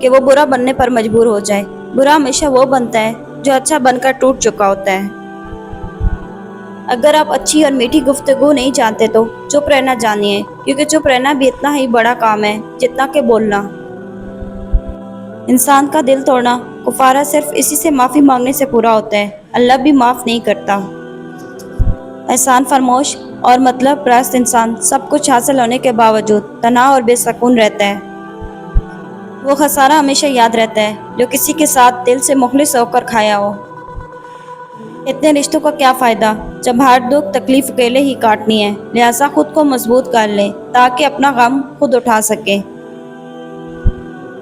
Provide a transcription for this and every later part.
کہ وہ برا بننے پر مجبور ہو جائے۔ برا ہمیشہ وہ بنتا ہے جو اچھا بن کر ٹوٹ چکا ہوتا ہے۔ اگر آپ اچھی اور میٹھی گفتگو نہیں جانتے تو چپ رہنا جانیے، کیونکہ چپ رہنا بھی اتنا ہی بڑا کام ہے جتنا کہ بولنا۔ انسان کا دل توڑنا، کفارہ صرف اسی سے معافی مانگنے سے پورا ہوتا ہے، اللہ بھی معاف نہیں کرتا۔ احسان فرموش اور مطلب پرست انسان سب کچھ حاصل ہونے کے باوجود تنہا اور بے سکون رہتا ہے۔ وہ خسارہ ہمیشہ یاد رہتا ہے جو کسی کے ساتھ دل سے مخلص ہو کر کھایا ہو۔ اتنے رشتوں کا کیا فائدہ جب ہر دکھ تکلیف اکیلے ہی کاٹنی ہے، لہٰذا خود کو مضبوط کر لیں تاکہ اپنا غم خود اٹھا سکیں۔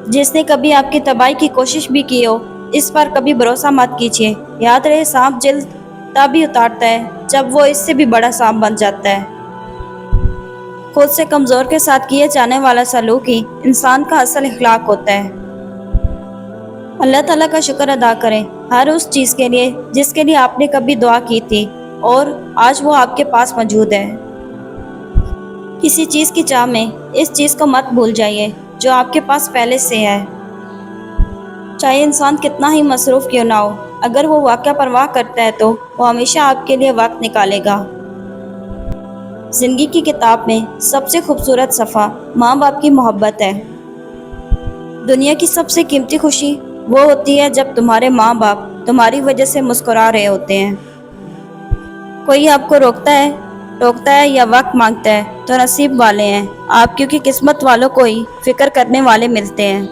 جس نے کبھی آپ کی تباہی کی کوشش بھی کی ہو، اس پر کبھی بھروسہ مت کیجیے۔ یاد رہے، سانپ جلد تب ہی اتارتا ہے جب وہ اس سے بھی بڑا سانپ بن جاتا ہے۔ خود سے کمزور کے ساتھ کیے جانے والا سلوک ہی انسان کا اصل اخلاق ہوتا ہے۔ اللہ تعالیٰ کا شکر ادا کریں ہر اس چیز کے لیے جس کے لیے آپ نے کبھی دعا کی تھی اور آج وہ آپ کے پاس موجود ہے۔ کسی چیز کی چاہ میں اس چیز کو مت بھول جائیے جو آپ کے پاس پہلے سے ہے۔ چاہے انسان کتنا ہی مصروف کیوں نہ ہو، اگر وہ واقعہ پرواہ کرتا ہے تو وہ ہمیشہ آپ کے لیے وقت نکالے گا۔ زندگی کی کتاب میں سب سے خوبصورت صفحہ ماں باپ کی محبت ہے۔ دنیا کی سب سے قیمتی خوشی وہ ہوتی ہے جب تمہارے ماں باپ تمہاری وجہ سے مسکرا رہے ہوتے ہیں۔ کوئی آپ کو ٹوکتا ہے یا وقت مانگتا ہے تو نصیب والے ہیں آپ، کیونکہ قسمت والوں کو ہی فکر کرنے والے ملتے ہیں۔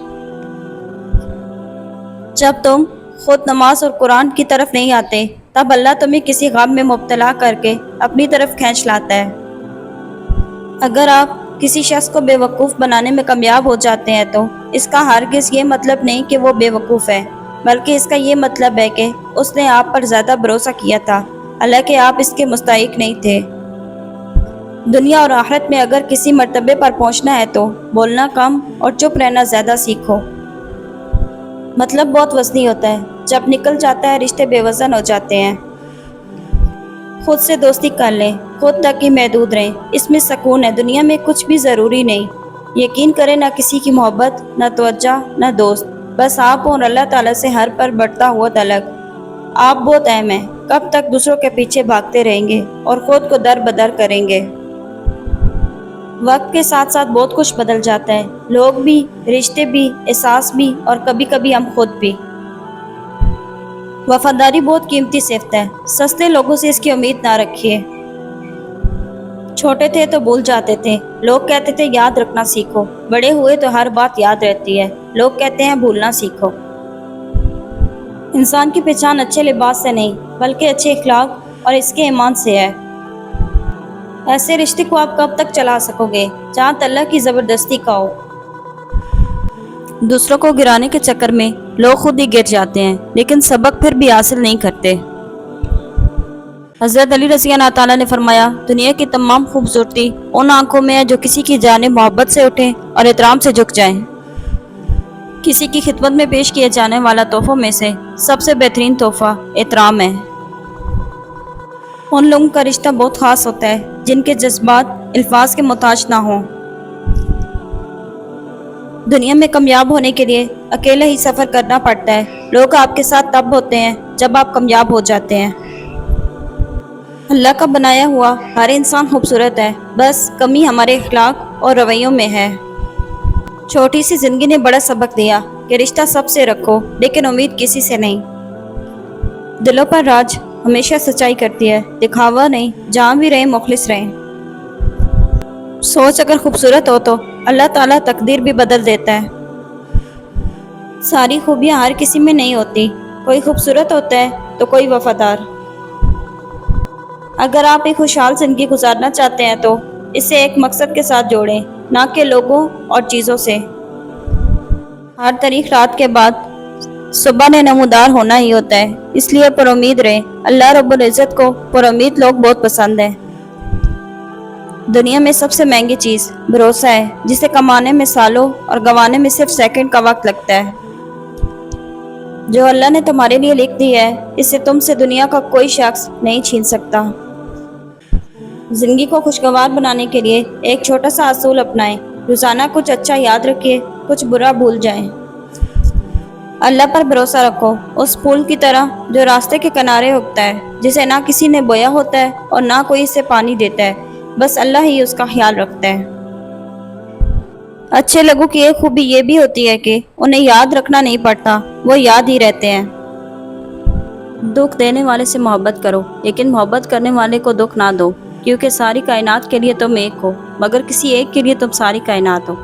جب تم خود نماز اور قرآن کی طرف نہیں آتے، تب اللہ تمہیں کسی غم میں مبتلا کر کے اپنی طرف کھینچ لاتا ہے۔ اگر آپ کسی شخص کو بے وقوف بنانے میں کامیاب ہو جاتے ہیں تو اس کا ہرگز یہ مطلب نہیں کہ وہ بے وقوف ہے، بلکہ اس کا یہ مطلب ہے کہ اس نے آپ پر زیادہ بھروسہ کیا تھا، حالانکہ آپ اس کے مستحق نہیں تھے۔ دنیا اور آخرت میں اگر کسی مرتبے پر پہنچنا ہے تو بولنا کم اور چپ رہنا زیادہ سیکھو۔ مطلب بہت وزنی ہوتا ہے، جب نکل جاتا ہے رشتے بے وزن ہو جاتے ہیں۔ خود سے دوستی کر لیں، خود تک ہی محدود رہیں، اس میں سکون ہے، دنیا میں کچھ بھی ضروری نہیں۔ یقین کریں، نہ کسی کی محبت، نہ توجہ، نہ دوست، بس آپ اور اللہ تعالیٰ سے ہر پر بڑھتا ہوا تعلق۔ آپ بہت اہم ہیں، کب تک دوسروں کے پیچھے بھاگتے رہیں گے اور خود کو در بدر کریں گے؟ وقت کے ساتھ ساتھ بہت کچھ بدل جاتا ہے، لوگ بھی، رشتے بھی، احساس بھی، اور کبھی کبھی ہم خود بھی۔ وفاداری بہت قیمتی صفت ہے، سستے لوگوں سے اس کی امید نہ رکھیے۔ چھوٹے تھے تو بھول جاتے تھے، لوگ کہتے تھے یاد رکھنا سیکھو، بڑے ہوئے تو ہر بات یاد رہتی ہے، لوگ کہتے ہیں بھولنا سیکھو۔ انسان کی پہچان اچھے لباس سے نہیں بلکہ اچھے اخلاق اور اس کے ایمان سے ہے۔ ایسے رشتے کو آپ کب تک چلا سکو گے جہاں اللہ کی زبردستی کا ہو؟ دوسروں کو گرانے کے چکر میں لوگ خود ہی گر جاتے ہیں، لیکن سبق پھر بھی حاصل نہیں کرتے۔ حضرت علی رضی اللہ تعالیٰ نے فرمایا، دنیا کی تمام خوبصورتی ان آنکھوں میں ہے جو کسی کی جانب محبت سے اٹھیں اور احترام سے جھک جائیں۔ کسی کی خدمت میں پیش کیے جانے والا تحفوں میں سے سب سے بہترین تحفہ احترام ہے۔ ان لوگوں کا رشتہ بہت خاص ہوتا ہے جن کے جذبات الفاظ کے محتاج نہ ہوں۔ دنیا میں کامیاب ہونے کے لیے اکیلے ہی سفر کرنا پڑتا ہے، لوگ آپ کے ساتھ تب ہوتے ہیں جب آپ کامیاب ہو جاتے ہیں۔ اللہ کا بنایا ہوا ہر انسان خوبصورت ہے، بس کمی ہمارے اخلاق اور رویوں میں ہے۔ چھوٹی سی زندگی نے بڑا سبق دیا کہ رشتہ سب سے رکھو لیکن امید کسی سے نہیں۔ دلوں پر راج ہمیشہ سچائی کرتی ہے، دکھاوا نہیں، جہاں بھی رہیں مخلص رہیں۔ سوچ اگر خوبصورت ہو تو اللہ تعالیٰ تقدیر بھی بدل دیتا ہے۔ ساری خوبیاں ہر کسی میں نہیں ہوتی، کوئی خوبصورت ہوتا ہے تو کوئی وفادار۔ اگر آپ ایک خوشحال زندگی گزارنا چاہتے ہیں تو اسے ایک مقصد کے ساتھ جوڑیں، نہ کہ لوگوں اور چیزوں سے۔ ہر طریق رات کے بعد صبح نے نمودار ہونا ہی ہوتا ہے، اس لیے پر امید رہیں، اللہ رب العزت کو پر امید لوگ بہت پسند ہیں۔ دنیا میں سب سے مہنگی چیز بھروسہ ہے، جسے کمانے میں سالوں اور گنوانے میں صرف سیکنڈ کا وقت لگتا ہے۔ جو اللہ نے تمہارے لیے لکھ دی ہے، اسے تم سے دنیا کا کوئی شخص نہیں چھین سکتا۔ زندگی کو خوشگوار بنانے کے لیے ایک چھوٹا سا اصول اپنائیں، روزانہ کچھ اچھا یاد رکھیے، کچھ برا بھول جائیں۔ اللہ پر بھروسہ رکھو، اس پھول کی طرح جو راستے کے کنارے اگتا ہے، جسے نہ کسی نے بویا ہوتا ہے اور نہ کوئی اسے پانی دیتا ہے، بس اللہ ہی اس کا خیال رکھتا ہے۔ اچھے لوگوں کی ایک خوبی یہ بھی ہوتی ہے کہ انہیں یاد رکھنا نہیں پڑتا، وہ یاد ہی رہتے ہیں۔ دکھ دینے والے سے محبت کرو، لیکن محبت کرنے والے کو دکھ نہ دو، کیونکہ ساری کائنات کے لیے تم ایک ہو، مگر کسی ایک کے لیے تم ساری کائنات ہو۔